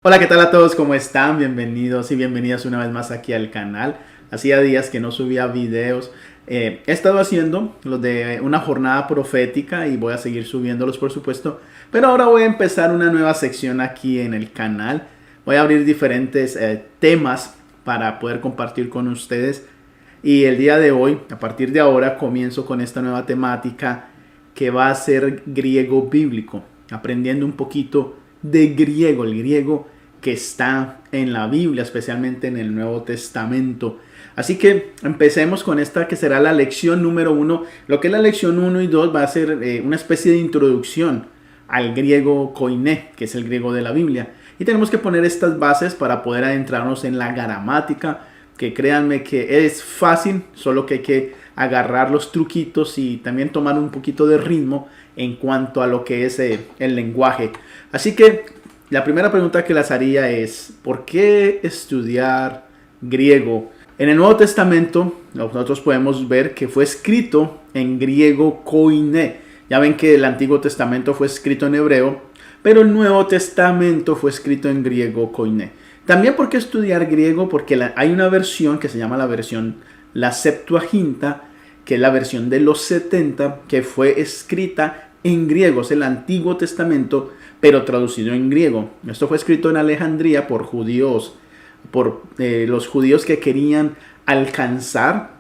Hola, ¿qué tal a todos? ¿Cómo están? Bienvenidos y bienvenidas una vez más aquí al canal. Hacía días que no subía videos. He estado haciendo los de una jornada profética y voy a seguir subiéndolos, por supuesto. Pero ahora voy a empezar una nueva sección aquí en el canal. Voy a abrir diferentes temas para poder compartir con ustedes. Y el día de hoy, a partir de ahora, comienzo con esta nueva temática que va a ser griego bíblico, aprendiendo un poquito de griego, el griego que está en la Biblia, especialmente en el Nuevo Testamento. Así que empecemos con esta que será la lección número 1. Lo que es la lección 1 y 2 va a ser una especie de introducción al griego koiné, que es el griego de la Biblia. Y tenemos que poner estas bases para poder adentrarnos en la gramática, que créanme que es fácil, solo que hay que agarrar los truquitos y también tomar un poquito de ritmo en cuanto a lo que es el lenguaje. Así que la primera pregunta que les haría es, ¿por qué estudiar griego? En el Nuevo Testamento nosotros podemos ver que fue escrito en griego koiné. Ya ven que el Antiguo Testamento fue escrito en hebreo, pero el Nuevo Testamento fue escrito en griego koiné. También por qué estudiar griego, porque hay una versión que se llama la Septuaginta, que es la versión de los 70, que fue escrita en griego, es el Antiguo Testamento, pero traducido en griego. Esto fue escrito en Alejandría por judíos, por los judíos que querían alcanzar,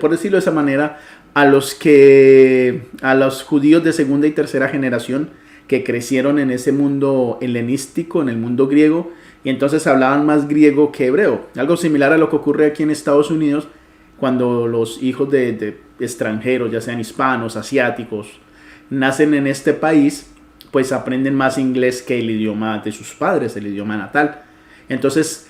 por decirlo de esa manera, a los judíos de segunda y tercera generación que crecieron en ese mundo helenístico, en el mundo griego, y entonces hablaban más griego que hebreo. Algo similar a lo que ocurre aquí en Estados Unidos, cuando los hijos de extranjeros, ya sean hispanos, asiáticos, nacen en este país, pues aprenden más inglés que el idioma de sus padres, el idioma natal. Entonces,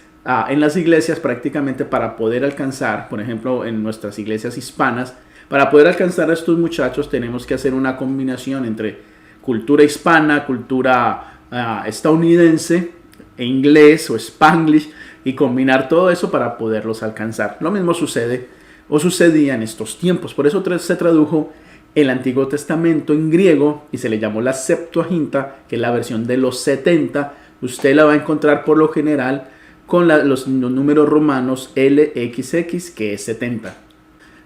en las iglesias prácticamente para poder alcanzar, por ejemplo, en nuestras iglesias hispanas, para poder alcanzar a estos muchachos tenemos que hacer una combinación entre cultura hispana, cultura estadounidense, e inglés o spanglish, y combinar todo eso para poderlos alcanzar. Lo mismo sucedía en estos tiempos. Por eso se tradujo el Antiguo Testamento en griego y se le llamó la Septuaginta, que es la versión de los 70. Usted la va a encontrar por lo general con los números romanos LXX, que es 70.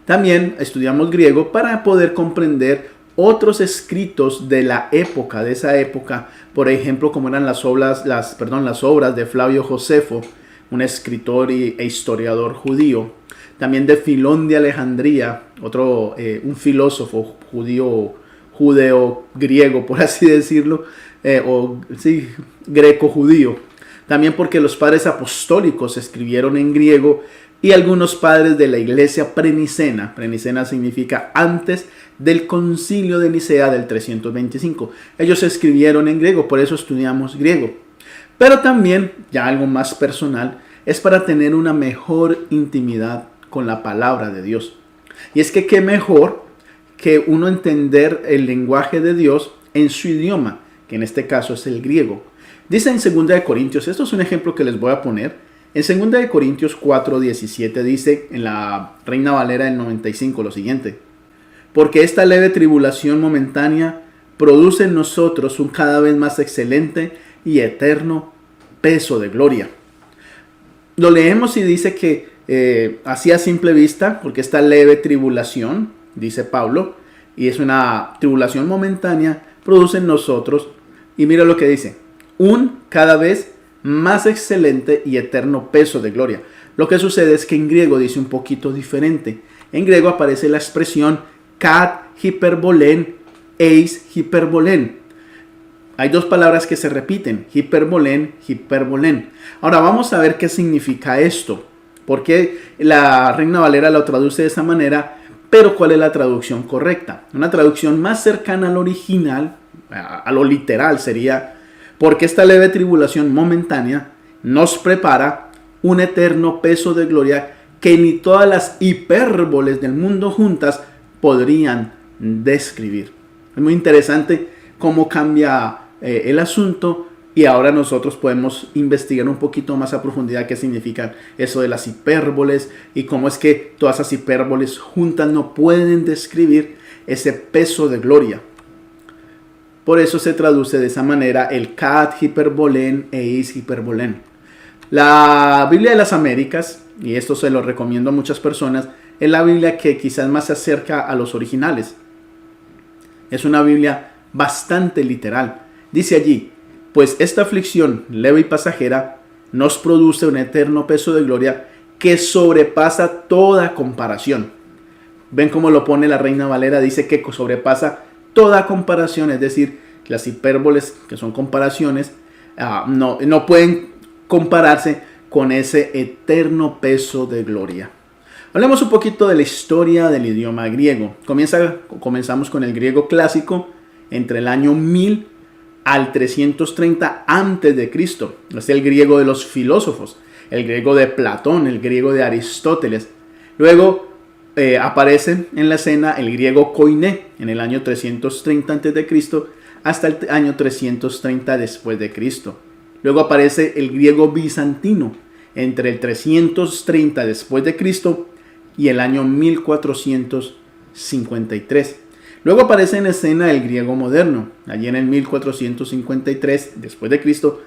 También estudiamos griego para poder comprender otros escritos de esa época, por ejemplo, como eran las obras de Flavio Josefo, un escritor e historiador judío. También de Filón de Alejandría, un filósofo judeo-griego, por así decirlo, greco-judío. También porque los padres apostólicos escribieron en griego y algunos padres de la iglesia prenicena. Prenicena significa antes del concilio de Nicea del 325. Ellos escribieron en griego, por eso estudiamos griego. Pero también, ya algo más personal, es para tener una mejor intimidad con la palabra de Dios. Y es que qué mejor que uno entender el lenguaje de Dios en su idioma, que en este caso es el griego. Dice en 2 Corintios, esto es un ejemplo que les voy a poner. En 2 Corintios 4:17 dice en la Reina Valera del 95 lo siguiente: porque esta leve tribulación momentánea produce en nosotros un cada vez más excelente y eterno peso de gloria. Lo leemos y dice que así a simple vista, porque esta leve tribulación, dice Pablo, y es una tribulación momentánea, produce en nosotros, y mira lo que dice, un cada vez más excelente y eterno peso de gloria. Lo que sucede es que en griego dice un poquito diferente. En griego aparece la expresión kat hiperbolen, eis hiperbolen. Hay dos palabras que se repiten, hiperbolen, hiperbolen. Ahora vamos a ver qué significa esto. Porque la Reina Valera lo traduce de esa manera, pero ¿cuál es la traducción correcta? Una traducción más cercana al original, a lo literal sería: porque esta leve tribulación momentánea nos prepara un eterno peso de gloria que ni todas las hipérboles del mundo juntas podrían describir. Es muy interesante cómo cambia el asunto, y ahora nosotros podemos investigar un poquito más a profundidad qué significa eso de las hipérboles y cómo es que todas esas hipérboles juntas no pueden describir ese peso de gloria. Por eso se traduce de esa manera el kat hiperbolen e is hiperbolen. La Biblia de las Américas, y esto se lo recomiendo a muchas personas, es la Biblia que quizás más se acerca a los originales. Es una Biblia bastante literal. Dice allí, pues esta aflicción leve y pasajera nos produce un eterno peso de gloria que sobrepasa toda comparación. Ven cómo lo pone la Reina Valera, dice que sobrepasa toda comparación, es decir, las hipérboles, que son comparaciones, no pueden compararse con ese eterno peso de gloria. Hablemos un poquito de la historia del idioma griego. Comenzamos con el griego clásico entre el año 1000 al 330 antes de Cristo. Es el griego de los filósofos, el griego de Platón, el griego de Aristóteles. Luego aparece en la escena el griego koiné en el año 330 antes de Cristo hasta el año 330 después de Cristo. Luego aparece el griego bizantino entre el 330 después de Cristo y el año 1453. Luego aparece en escena el griego moderno, allí en el 1453 después de Cristo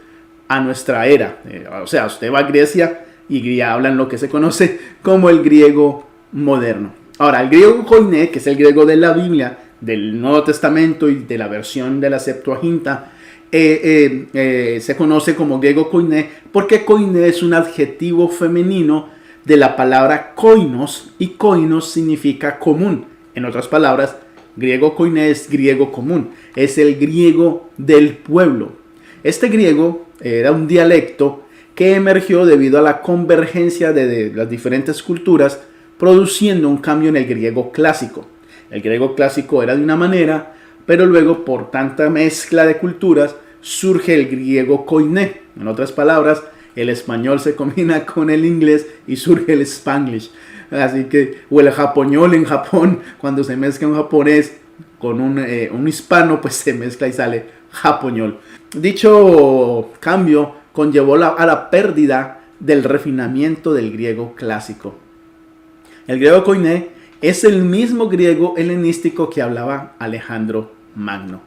a nuestra era. O sea, usted va a Grecia y hablan lo que se conoce como el griego moderno. Ahora, el griego koiné, que es el griego de la Biblia, del Nuevo Testamento y de la versión de la Septuaginta, se conoce como griego koiné porque koiné es un adjetivo femenino de la palabra koinos, y koinos significa común. En otras palabras, griego koiné es griego común, es el griego del pueblo. Este griego era un dialecto que emergió debido a la convergencia de las diferentes culturas, produciendo un cambio en el griego clásico. El griego clásico era de una manera, pero luego por tanta mezcla de culturas surge el griego koiné. En otras palabras, el español se combina con el inglés y surge el spanglish. Así que, o el japoñol en Japón, cuando se mezcla un japonés con un hispano, pues se mezcla y sale japoñol. Dicho cambio conllevó a la pérdida del refinamiento del griego clásico. El griego koiné es el mismo griego helenístico que hablaba Alejandro Magno.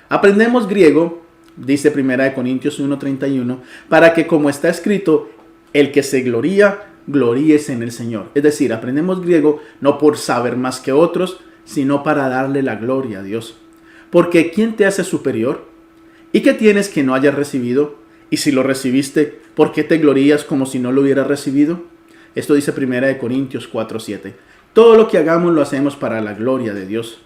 Aprendemos griego, dice 1 Corintios 1:31, para que, como está escrito, el que se gloríese en el Señor. Es decir, aprendemos griego no por saber más que otros, sino para darle la gloria a Dios. Porque ¿quién te hace superior? ¿Y qué tienes que no hayas recibido? Y si lo recibiste, ¿por qué te glorías como si no lo hubieras recibido? Esto dice 1 Corintios 4:7. Todo lo que hagamos lo hacemos para la gloria de Dios.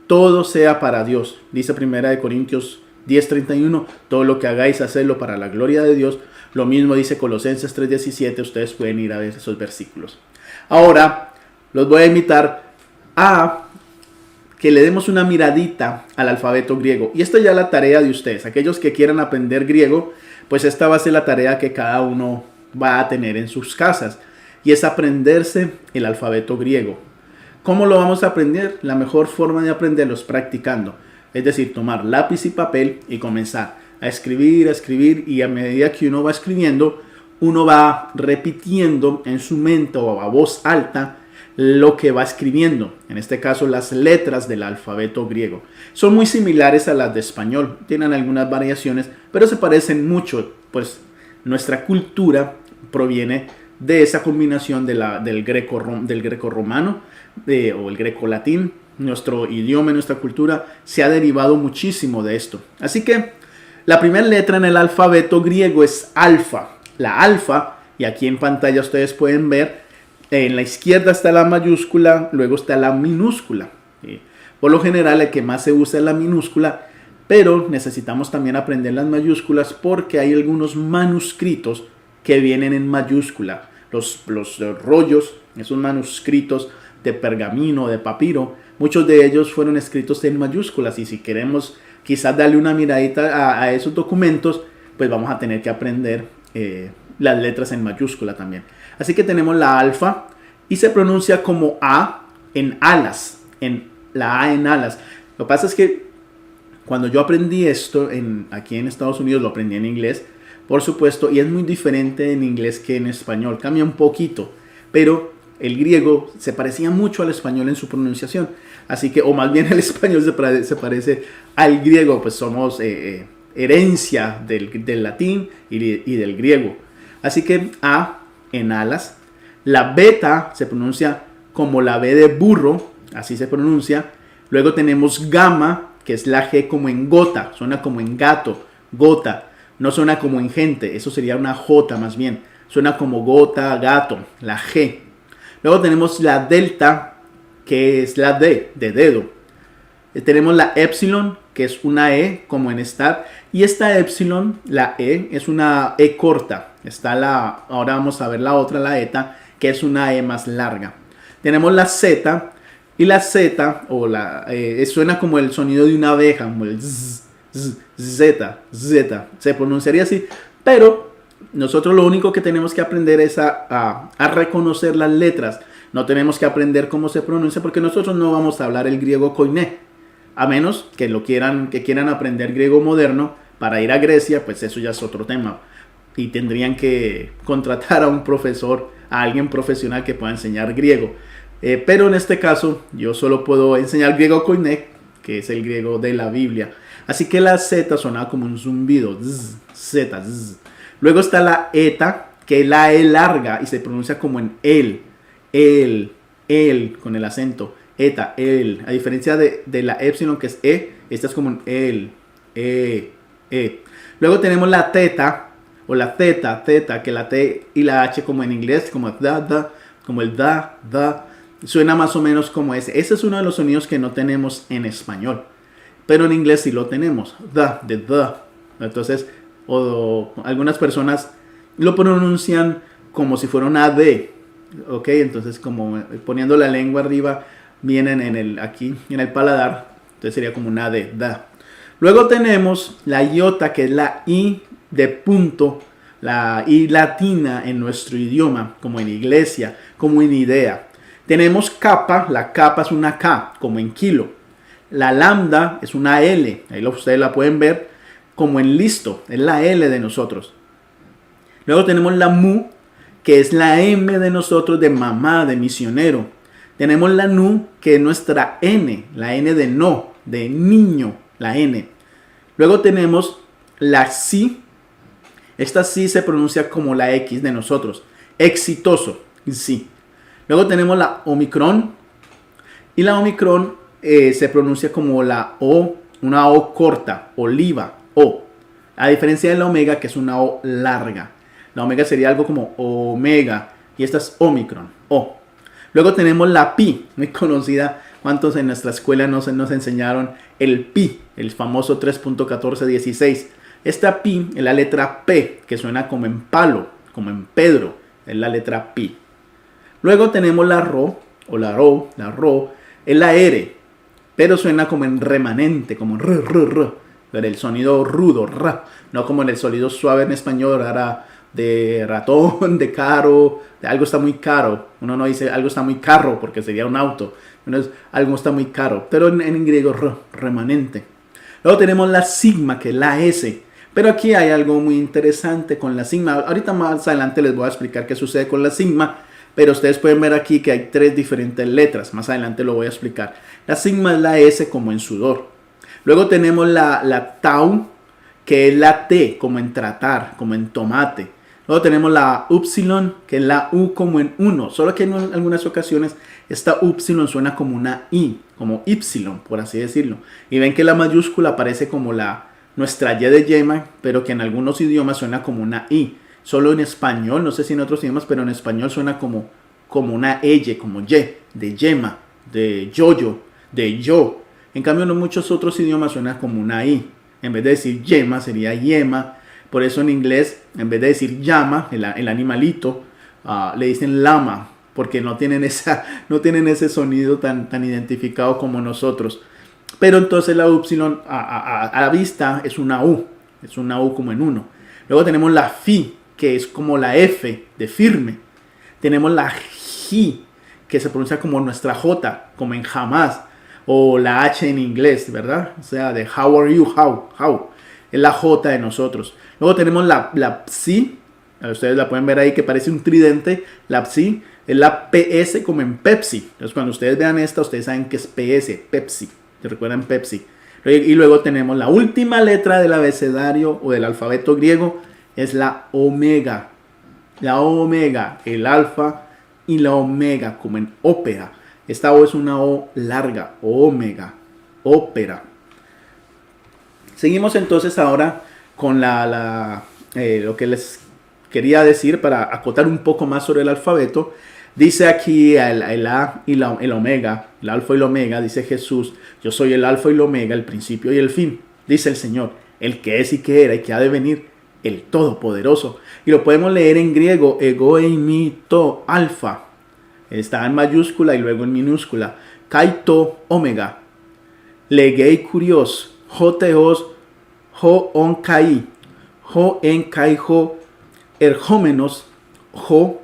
Todo sea para Dios. Dice 1 Corintios 10:31. Todo lo que hagáis, hacedlo para la gloria de Dios. Lo mismo dice Colosenses 3:17. Ustedes pueden ir a ver esos versículos. Ahora los voy a invitar a que le demos una miradita al alfabeto griego. Y esta ya es la tarea de ustedes. Aquellos que quieran aprender griego, pues esta va a ser la tarea que cada uno va a tener en sus casas. Y es aprenderse el alfabeto griego. ¿Cómo lo vamos a aprender? La mejor forma de aprenderlo es practicando. Es decir, tomar lápiz y papel y comenzar a escribir, y a medida que uno va escribiendo, uno va repitiendo en su mente o a voz alta lo que va escribiendo. En este caso, las letras del alfabeto griego. Son muy similares a las de español. Tienen algunas variaciones, pero se parecen mucho, pues nuestra cultura proviene de esa combinación del greco-romano o el greco-latín. Nuestro idioma, nuestra cultura se ha derivado muchísimo de esto. Así que la primera letra en el alfabeto griego es alfa. La alfa, y aquí en pantalla ustedes pueden ver, en la izquierda está la mayúscula, luego está la minúscula. Por lo general el que más se usa es la minúscula, pero necesitamos también aprender las mayúsculas porque hay algunos manuscritos que vienen en mayúscula. Los rollos, esos manuscritos de pergamino, de papiro, muchos de ellos fueron escritos en mayúsculas, y si queremos quizás darle una miradita a esos documentos, pues vamos a tener que aprender las letras en mayúscula también. Así que tenemos la alfa y se pronuncia como A en alas, la A en alas. Lo que pasa es que cuando yo aprendí esto aquí en Estados Unidos, lo aprendí en inglés, por supuesto, y es muy diferente en inglés que en español, cambia un poquito, pero el griego se parecía mucho al español en su pronunciación. Así que, o más bien el español se parece al griego, pues somos herencia del latín y del griego. Así que A en alas. La beta se pronuncia como la B de burro, así se pronuncia. Luego tenemos gamma, que es la G como en gota, suena como en gato, gota. No suena como en gente, eso sería una J más bien. Suena como gota, gato, la G. Luego tenemos la delta, que es la D, de dedo. Tenemos la epsilon, que es una E, como en estar. Y esta epsilon, la E, es una E corta. Ahora vamos a ver la otra, la eta, que es una E más larga. Tenemos la Z, y la Z, suena como el sonido de una abeja, como el Z, Z. Se pronunciaría así, pero nosotros lo único que tenemos que aprender es a reconocer las letras. No tenemos que aprender cómo se pronuncia porque nosotros no vamos a hablar el griego koiné. A menos que quieran aprender griego moderno para ir a Grecia, pues eso ya es otro tema. Y tendrían que contratar a un profesor, a alguien profesional que pueda enseñar griego. Pero en este caso yo solo puedo enseñar griego koiné, que es el griego de la Biblia. Así que la Z sonaba como un zumbido. Z. Luego está la eta, que es la E larga y se pronuncia como en el, con el acento. Eta, el. A diferencia de la epsilon, que es E, esta es como en el, Luego tenemos la teta, o la teta, que la T y la H como en inglés, como da, como el da. Suena más o menos como ese. Ese es uno de los sonidos que no tenemos en español. Pero en inglés sí lo tenemos. De da. Entonces, algunas personas lo pronuncian como si fuera una D. ¿Ok? Entonces, como poniendo la lengua arriba, vienen aquí en el paladar. Entonces sería como una D. Da. Luego tenemos la iota, que es la I de punto. La I latina en nuestro idioma, como en iglesia, como en idea. Tenemos capa, la capa es una K, como en kilo. La lambda es una L, ahí ustedes la pueden ver, como en listo, es la L de nosotros. Luego tenemos la mu, que es la M de nosotros, de mamá, de misionero. Tenemos la nu, que es nuestra N, la N de no, de niño, la N. Luego tenemos la si, esta sí se pronuncia como la X de nosotros, exitoso, sí. Luego tenemos la omicron, y la omicron se pronuncia como la O, una O corta, oliva, O. A diferencia de la omega, que es una O larga. La omega sería algo como omega, y esta es omicron, O. Luego tenemos la pi, muy conocida. ¿Cuántos en nuestra escuela nos enseñaron el pi, el famoso 3.1416? Esta pi es la letra P, que suena como en palo, como en Pedro, es la letra pi. Luego tenemos la ro, o la ro, es la R, pero suena como en remanente, como r. Pero el sonido rudo, ra, no como en el sonido suave en español, ahora de ratón, de caro, de algo está muy caro. Uno no dice algo está muy caro porque sería un auto. Algo está muy caro, pero en griego remanente. Luego tenemos la sigma, que es la S. Pero aquí hay algo muy interesante con la sigma. Ahorita más adelante les voy a explicar qué sucede con la sigma. Pero ustedes pueden ver aquí que hay 3 diferentes letras. Más adelante lo voy a explicar. La sigma es la S como en sudor. Luego tenemos la tau, que es la T como en tratar, como en tomate. Luego tenemos la upsilon, que es la U como en uno. Solo que en algunas ocasiones esta upsilon suena como una I, como Y, por así decirlo. Y ven que la mayúscula parece como nuestra Y de yema, pero que en algunos idiomas suena como una I. Solo en español, no sé si en otros idiomas, pero en español suena como una Y, como Y, de yema, de yoyo, de yo. En cambio, en muchos otros idiomas suena como una I. En vez de decir yema, sería yema. Por eso en inglés, en vez de decir llama, el animalito, le dicen lama, porque no tienen ese sonido tan identificado como nosotros. Pero entonces la upsilon a la vista es una U como en uno. Luego tenemos la fi, que es como la F de firme. Tenemos la ji, que se pronuncia como nuestra J, como en jamás. O la H en inglés, ¿verdad? O sea, de how are you, how. Es la J de nosotros. Luego tenemos la psi, Ustedes la pueden ver ahí que parece un tridente. La psi es la PS como en Pepsi. Entonces cuando ustedes vean esta, ustedes saben que es PS, Pepsi. ¿Se recuerdan Pepsi? Y luego tenemos la última letra del abecedario o del alfabeto griego, es la omega. La omega, el alfa y la omega, como en ópera. Esta O es una O larga, omega, ópera. Seguimos entonces ahora con lo que les quería decir para acotar un poco más sobre el alfabeto. Dice aquí el A y el omega, el alfa y el omega, dice Jesús, yo soy el alfa y el omega, el principio y el fin. Dice el Señor, el que es y que era y que ha de venir, el Todopoderoso. Y lo podemos leer en griego, ego eimi to alfa. Está en mayúscula y luego en minúscula. Kaito omega. Legei kurios. Ho teos. Ho on kai. Ho en kai ho. Erjómenos. Ho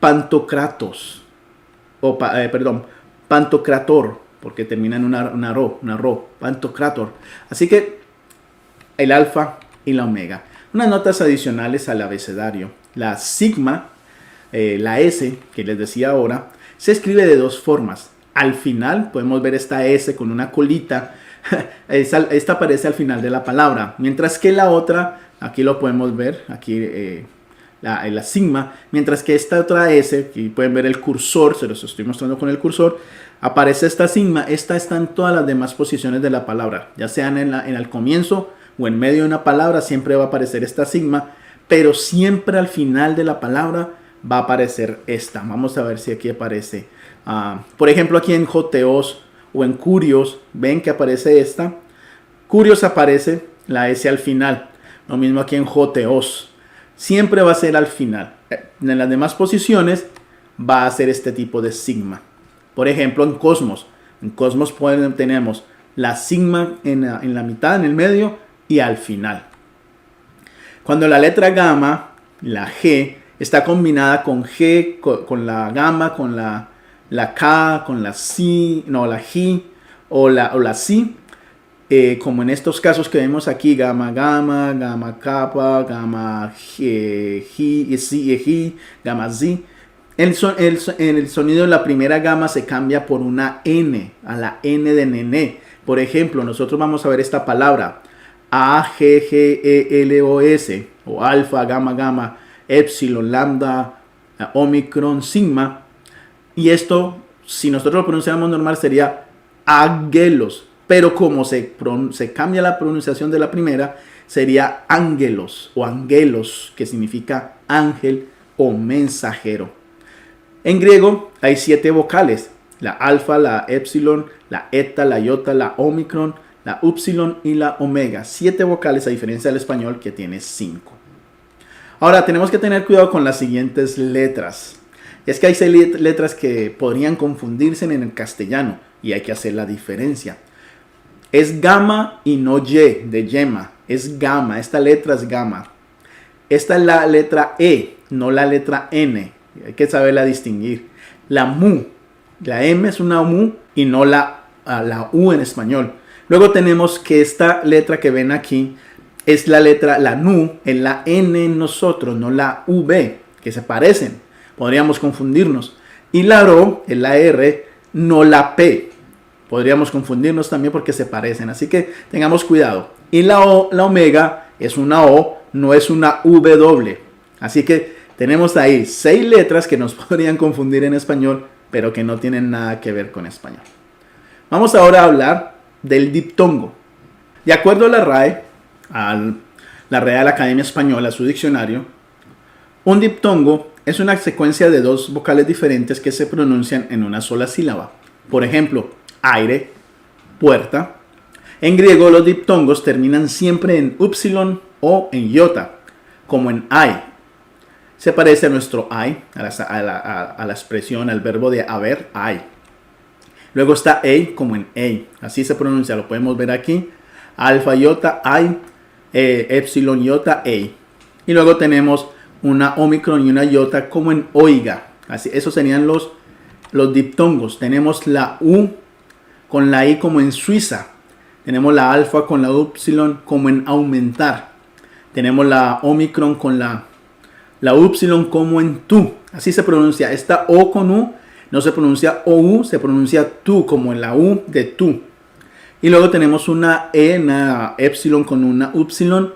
pantocratos. Pantocrator. Porque termina en una ro. Pantocrator. Así que el alfa y la omega. Unas notas adicionales al abecedario. La sigma, la S, que les decía ahora, se escribe de dos formas. Al final podemos ver esta S con una colita. Esta aparece al final de la palabra. Mientras que la otra, aquí lo podemos ver, aquí la sigma. Mientras que esta otra S, aquí pueden ver el cursor, se los estoy mostrando con el cursor, aparece esta sigma. Esta está en todas las demás posiciones de la palabra, ya sean en el comienzo o en medio de una palabra, siempre va a aparecer esta sigma, pero siempre al final de la palabra va a aparecer esta. Vamos a ver si aquí aparece. Por ejemplo, aquí en joteos o en curios, ven que aparece esta. Curios aparece la S al final. Lo mismo aquí en joteos. Siempre va a ser al final. En las demás posiciones va a ser este tipo de sigma. Por ejemplo, en cosmos. En cosmos tenemos la sigma en la mitad, en el medio, y al final. Cuando la letra gamma, la G, está combinada con G, con la gamma, con la K, con la Si, no, la G o la Si, como en estos casos que vemos aquí, gamma, gamma, gamma, kappa, gamma, G, Si, gamma, Z. El sonido de la primera gamma se cambia por una N, a la N de nené. Por ejemplo, nosotros vamos a ver esta palabra. A, G, G, E, L, O, S, o alfa, gamma, gamma, epsilon, lambda, omicron, sigma. Y esto, si nosotros lo pronunciamos normal, sería angelos. Pero como se cambia la pronunciación de la primera, sería ángelos o angelos, que significa ángel o mensajero. En griego hay 7 vocales. La alfa, la epsilon, la eta, la iota, la omicron, la upsilon y la omega. 7 vocales a diferencia del español que tiene 5. Ahora tenemos que tener cuidado con las siguientes letras. Es que hay 6 letras que podrían confundirse en el castellano y hay que hacer la diferencia. Es gamma y no Y de yema. Es gamma. Esta letra es gamma. Esta es la letra E, no la letra N. Hay que saberla distinguir. La mu. La M es una mu y no la U en español. Luego tenemos que esta letra que ven aquí es la letra, la NU, en la N en nosotros, no la V, que se parecen. Podríamos confundirnos. Y la RO, en la R, no la P. Podríamos confundirnos también porque se parecen. Así que tengamos cuidado. Y la O, la omega, es una O, no es una W. Así que tenemos ahí 6 letras que nos podrían confundir en español, pero que no tienen nada que ver con español. Vamos ahora a hablar del diptongo. De acuerdo a la RAE, la Real Academia Española, su diccionario, un diptongo es una secuencia de 2 vocales diferentes que se pronuncian en una sola sílaba. Por ejemplo, aire, puerta. En griego los diptongos terminan siempre en upsilon o en iota, como en ai. Se parece a nuestro ai, a la expresión, al verbo de haber, ai. Luego está ei como en ei. Así se pronuncia, lo podemos ver aquí. Alfa iota, ai, epsilon iota, ei. Y luego tenemos una omicron y una iota como en oiga. Así, esos serían los diptongos. Tenemos la U con la I como en Suiza. Tenemos la alfa con la upsilon como en aumentar. Tenemos la omicron con la La upsilon como en tú. Así se pronuncia. Esta O con U no se pronuncia OU, se pronuncia tú, como en la U de tú. Y luego tenemos una E, una epsilon con una upsilon,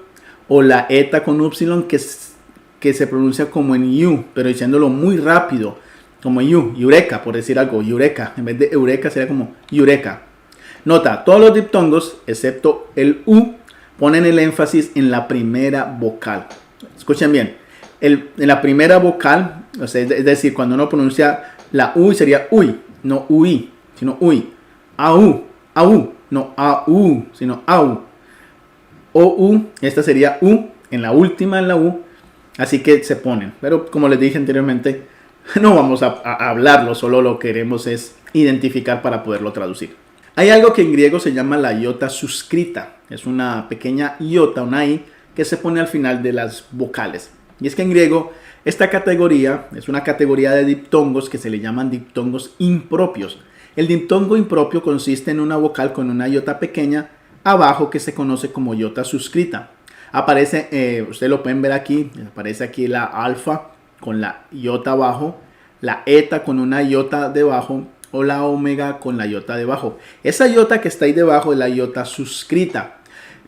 o la eta con upsilon que se pronuncia como en U, pero diciéndolo muy rápido, como eureka, por decir algo, eureka. En vez de eureka sería como eureka. Nota, todos los diptongos, excepto el U, ponen el énfasis en la primera vocal. Escuchen bien, en la primera vocal, o sea, es decir, cuando uno pronuncia la U sería uy, no ui, sino uy. Au, au, no au, sino au. O-U, esta sería U, en la última en la U, así que se ponen. Pero como les dije anteriormente, no vamos a hablarlo, solo lo queremos es identificar para poderlo traducir. Hay algo que en griego se llama la iota suscrita. Es una pequeña iota, una I, que se pone al final de las vocales. Y es que en griego esta categoría es una categoría de diptongos que se le llaman diptongos impropios. El diptongo impropio consiste en una vocal con una iota pequeña abajo que se conoce como iota suscrita. Aparece, ustedes lo pueden ver aquí, aparece aquí la alfa con la iota abajo, la eta con una iota debajo o la omega con la iota debajo. Esa iota que está ahí debajo es la iota suscrita.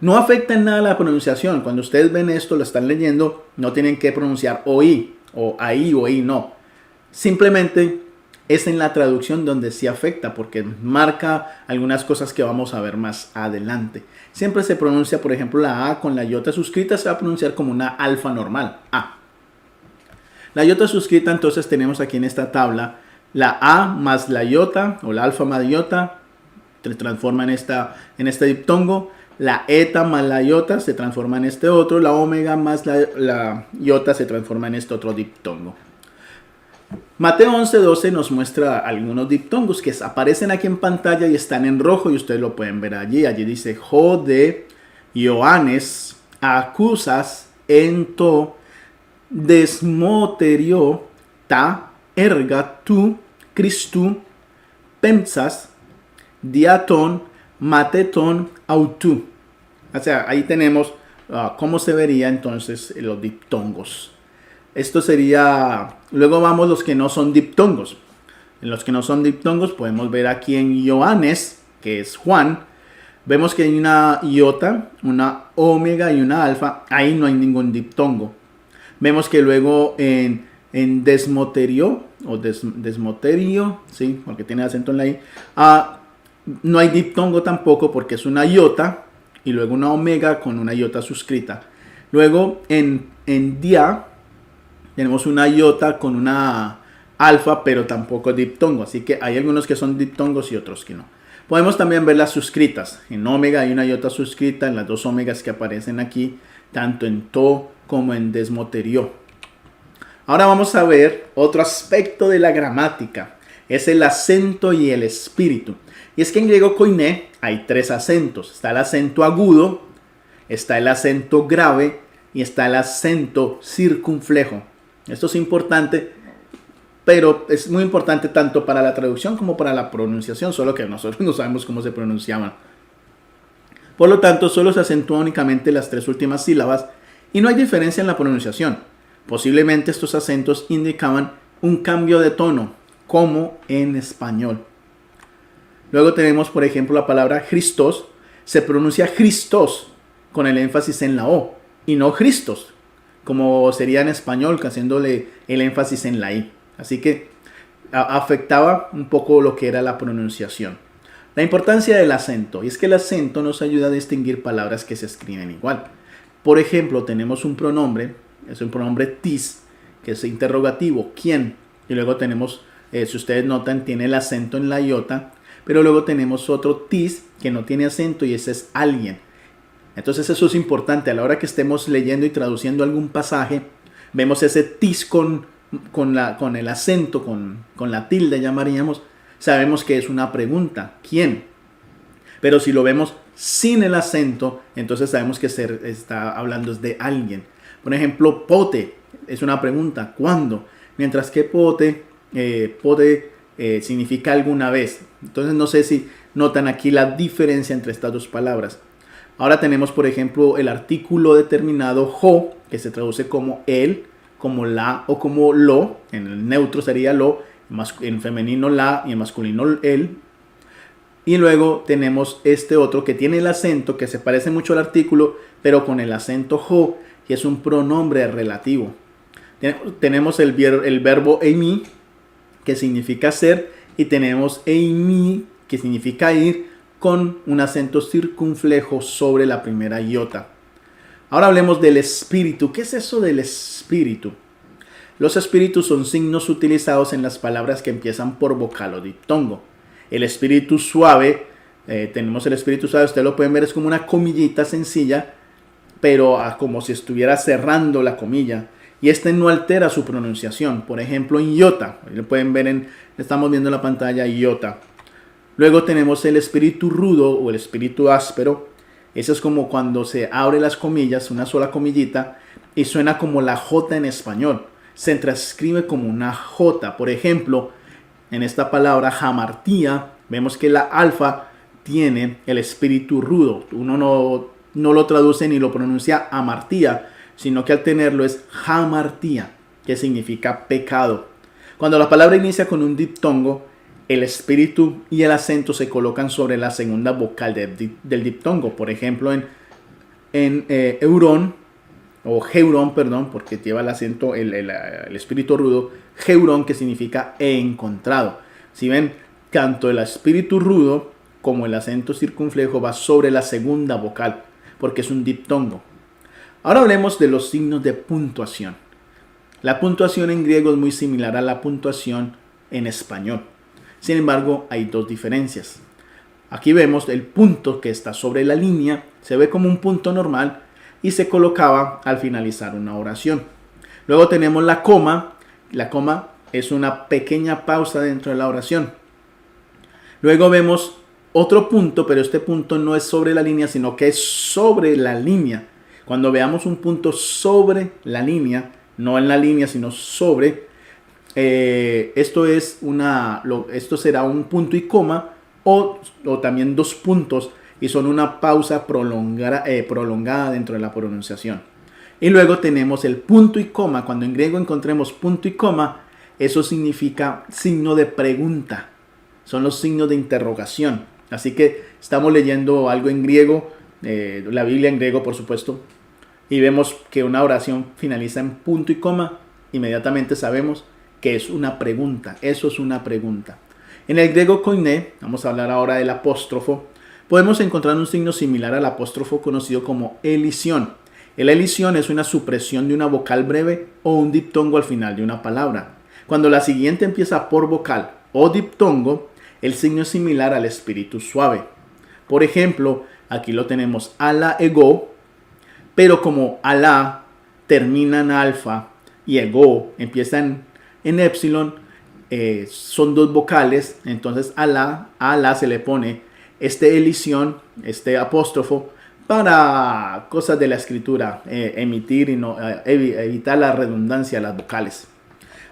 No afecta en nada la pronunciación. Cuando ustedes ven esto, lo están leyendo, no tienen que pronunciar oí o ahí o ahí, no. Simplemente es en la traducción donde sí afecta porque marca algunas cosas que vamos a ver más adelante. Siempre se pronuncia, por ejemplo, la A con la iota suscrita se va a pronunciar como una alfa normal, A. La iota suscrita, entonces tenemos aquí en esta tabla la A más la iota o la alfa más iota se transforma en este diptongo. La eta más la iota se transforma en este otro. La omega más la iota se transforma en este otro diptongo. Mateo 11:12 nos muestra algunos diptongos que aparecen aquí en pantalla y están en rojo y ustedes lo pueden ver allí. Allí dice jo de Ioannes acusas en to desmoterio ta erga tu Christu pensas diaton mateton autu. O sea, ahí tenemos cómo se vería entonces los diptongos. Esto sería, luego vamos los que no son diptongos. En los que no son diptongos podemos ver aquí en Ioannes, que es Juan, vemos que hay una iota, una omega y una alfa. Ahí no hay ningún diptongo. Vemos que luego en desmoterio, o desmoterio, sí, porque tiene acento en la I, no hay diptongo tampoco porque es una iota y luego una omega con una iota suscrita. Luego en dia tenemos una iota con una alfa, pero tampoco diptongo. Así que hay algunos que son diptongos y otros que no. Podemos también ver las suscritas. En omega hay una iota suscrita en las dos omegas que aparecen aquí, tanto en to como en desmoterio. Ahora vamos a ver otro aspecto de la gramática. Es el acento y el espíritu. Y es que en griego koiné hay tres acentos. Está el acento agudo, está el acento grave y está el acento circunflejo. Esto es importante, pero es muy importante tanto para la traducción como para la pronunciación, solo que nosotros no sabemos cómo se pronunciaban. Por lo tanto, solo se acentúan únicamente las tres últimas sílabas y no hay diferencia en la pronunciación. Posiblemente estos acentos indicaban un cambio de tono, como en español. Luego tenemos, por ejemplo, la palabra Christos. Se pronuncia Christos con el énfasis en la O y no Christos, como sería en español, haciéndole el énfasis en la I. Así que afectaba un poco lo que era la pronunciación. La importancia del acento, y es que el acento nos ayuda a distinguir palabras que se escriben igual. Por ejemplo, tenemos un pronombre, es un pronombre tis, que es interrogativo, ¿quién? Y luego tenemos, si ustedes notan, tiene el acento en la iota, pero luego tenemos otro tis que no tiene acento y ese es alguien. Entonces eso es importante. A la hora que estemos leyendo y traduciendo algún pasaje, vemos ese tis con el acento, con la tilde llamaríamos, sabemos que es una pregunta, ¿quién? Pero si lo vemos sin el acento, entonces sabemos que se está hablando de alguien. Por ejemplo, pote es una pregunta, ¿cuándo? Mientras que pote significa alguna vez. Entonces no sé si notan aquí la diferencia entre estas dos palabras. Ahora tenemos, por ejemplo, el artículo determinado jo, que se traduce como él como la o como lo. En el neutro sería lo, en femenino la y en masculino el. Y luego tenemos este otro que tiene el acento, que se parece mucho al artículo, pero con el acento jo, que es un pronombre relativo. Tenemos el verbo eimi, que significa ser, y tenemos eimi, que significa ir, con un acento circunflejo sobre la primera iota. Ahora hablemos del espíritu. ¿Qué es eso del espíritu? Los espíritus son signos utilizados en las palabras que empiezan por vocal o diptongo. El espíritu suave, tenemos el espíritu suave, ustedes lo pueden ver, es como una comillita sencilla, pero como si estuviera cerrando la comilla. Y este no altera su pronunciación. Por ejemplo, en iota, lo pueden ver, estamos viendo en la pantalla iota. Luego tenemos el espíritu rudo o el espíritu áspero. Eso es como cuando se abre las comillas, una sola comillita, y suena como la J en español. Se transcribe como una J. Por ejemplo, en esta palabra jamartía, vemos que la alfa tiene el espíritu rudo. Uno no lo traduce ni lo pronuncia amartía, sino que al tenerlo es jamartía, que significa pecado. Cuando la palabra inicia con un diptongo, el espíritu y el acento se colocan sobre la segunda vocal del diptongo. Por ejemplo, en eurón, o geurón, perdón, porque lleva el acento, el espíritu rudo, geurón, que significa he encontrado. Si ven, tanto el espíritu rudo como el acento circunflejo va sobre la segunda vocal, porque es un diptongo. Ahora hablemos de los signos de puntuación. La puntuación en griego es muy similar a la puntuación en español. Sin embargo, hay dos diferencias. Aquí vemos el punto que está sobre la línea, se ve como un punto normal y se colocaba al finalizar una oración. Luego tenemos la coma. La coma es una pequeña pausa dentro de la oración. Luego vemos otro punto, pero este punto no es sobre la línea, sino que es sobre la línea. Cuando veamos un punto sobre la línea, no en la línea, sino sobre, esto será un punto y coma o también dos puntos, y son una pausa prolongada dentro de la pronunciación. Y luego tenemos el punto y coma. Cuando en griego encontremos punto y coma, eso significa signo de pregunta. Son los signos de interrogación. Así que estamos leyendo algo en griego, la Biblia en griego, por supuesto, y vemos que una oración finaliza en punto y coma. Inmediatamente sabemos que es una pregunta. Eso es una pregunta. En el griego koiné, vamos a hablar ahora del apóstrofo, podemos encontrar un signo similar al apóstrofo conocido como elisión. El elisión es una supresión de una vocal breve o un diptongo al final de una palabra. Cuando la siguiente empieza por vocal o diptongo, el signo es similar al espíritu suave. Por ejemplo, aquí lo tenemos ala ego, pero como ala termina en alfa y ego empieza en épsilon, son dos vocales, entonces a la se le pone este elisión, este apóstrofo, para cosas de la escritura, emitir y no evitar la redundancia de las vocales.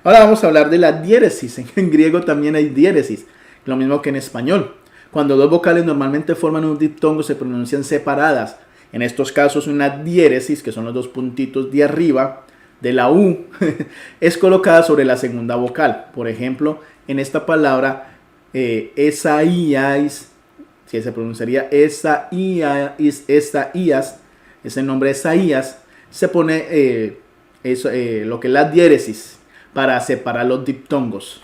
Ahora vamos a hablar de la diéresis. En griego también hay diéresis, lo mismo que en español. Cuando dos vocales normalmente forman un diptongo, se pronuncian separadas. En estos casos, una diéresis, que son los dos puntitos de arriba de la U, es colocada sobre la segunda vocal. Por ejemplo, en esta palabra, Esaías, que se pronunciaría Esaías, ese nombre Esaías, se pone lo que es la diéresis para separar los diptongos.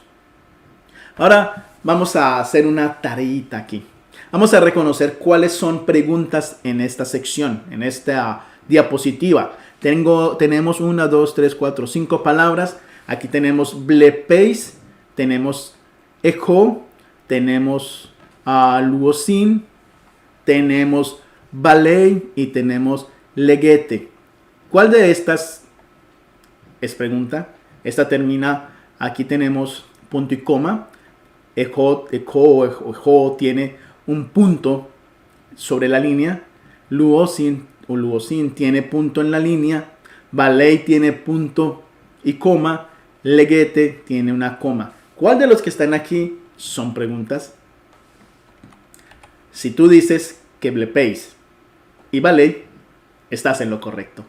Ahora vamos a hacer una tareita aquí. Vamos a reconocer cuáles son preguntas en esta sección, en esta diapositiva. Tenemos 1, 2, 3, 4, 5 palabras. Aquí tenemos blepeis, tenemos ejo, tenemos luosin, tenemos ballet y tenemos leguete. ¿Cuál de estas es pregunta? Esta termina, aquí tenemos punto y coma. Ejo tiene un punto sobre la línea. Luosin tiene punto en la línea. Ballet tiene punto y coma. Leguete tiene una coma. ¿Cuál de los que están aquí son preguntas? Si tú dices que blepeis y ballet, estás en lo correcto.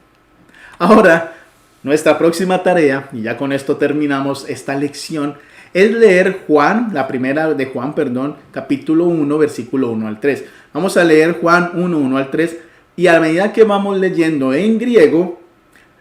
Ahora Nuestra próxima tarea, y ya con esto terminamos esta lección, es leer Juan, la primera de Juan, perdón, capítulo 1, versículo 1 al 3. Vamos a leer Juan 1, 1 al 3, y a medida que vamos leyendo en griego,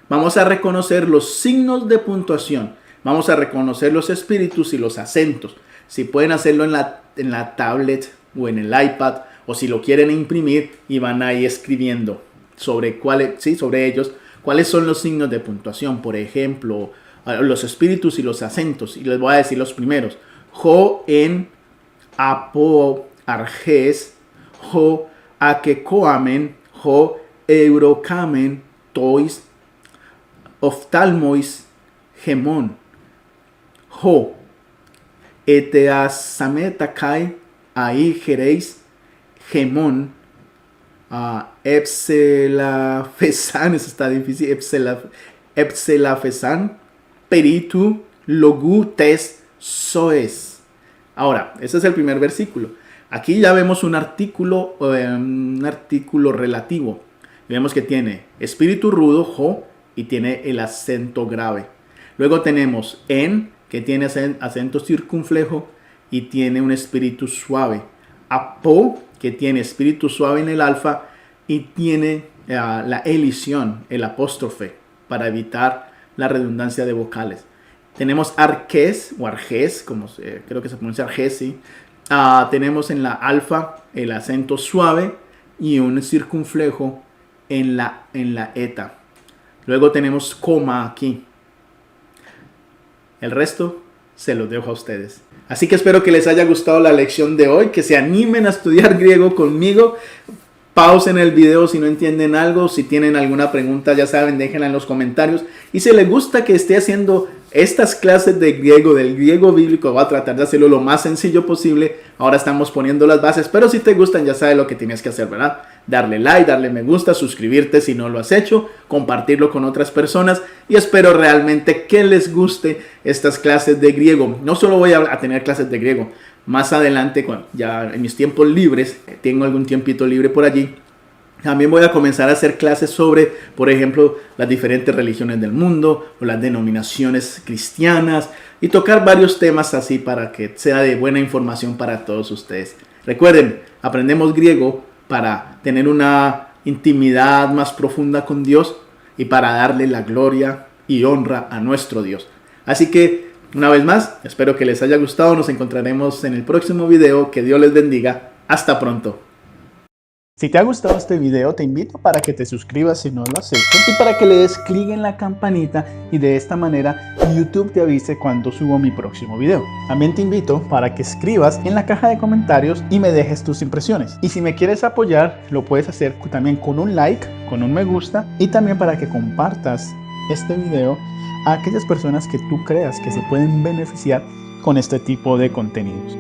vamos a reconocer los signos de puntuación. Vamos a reconocer los espíritus y los acentos. Si pueden hacerlo en la tablet o en el iPad, o si lo quieren imprimir y van ahí escribiendo sobre sobre ellos, cuáles son los signos de puntuación. Por ejemplo, los espíritus y los acentos. Y les voy a decir los primeros. Jo en apo arges, jo akekoamen, jo eurokamen, tois, oftalmois, gemón. Jo eteasametakai, ahí gereis, gemón, epselafesan, eso está difícil, epselafesan, peritu, logu, tes, soes. Ahora, ese es el primer versículo. Aquí ya vemos un artículo relativo. Vemos que tiene espíritu rudo, jo, y tiene el acento grave. Luego tenemos en, que tiene acento circunflejo y tiene un espíritu suave. Apo, que tiene espíritu suave en el alfa y tiene la elisión, el apóstrofe, para evitar la redundancia de vocales. Tenemos arques o arges, como creo que se pronuncia arges, ¿sí? Tenemos en la alfa el acento suave y un circunflejo en la eta. Luego tenemos coma aquí. El resto se los dejo a ustedes. Así que espero que les haya gustado la lección de hoy, que se animen a estudiar griego conmigo. Pausen el video si no entienden algo, si tienen alguna pregunta, ya saben, déjenla en los comentarios. Y si les gusta que esté haciendo estas clases de griego, del griego bíblico, voy a tratar de hacerlo lo más sencillo posible. Ahora estamos poniendo las bases, pero si te gustan ya sabes lo que tienes que hacer, ¿verdad? Darle like, darle me gusta, suscribirte si no lo has hecho, compartirlo con otras personas y espero realmente que les guste estas clases de griego. No solo voy a tener clases de griego, más adelante, ya en mis tiempos libres, tengo algún tiempito libre por allí, también voy a comenzar a hacer clases sobre, por ejemplo, las diferentes religiones del mundo o las denominaciones cristianas y tocar varios temas así para que sea de buena información para todos ustedes. Recuerden, aprendemos griego para tener una intimidad más profunda con Dios y para darle la gloria y honra a nuestro Dios. Así que, una vez más, espero que les haya gustado. Nos encontraremos en el próximo video. Que Dios les bendiga. Hasta pronto. Si te ha gustado este video, te invito para que te suscribas si no lo has hecho y para que le des clic en la campanita y de esta manera YouTube te avise cuando subo mi próximo video. También te invito para que escribas en la caja de comentarios y me dejes tus impresiones. Y si me quieres apoyar, lo puedes hacer también con un like, con un me gusta y también para que compartas este video a aquellas personas que tú creas que se pueden beneficiar con este tipo de contenidos.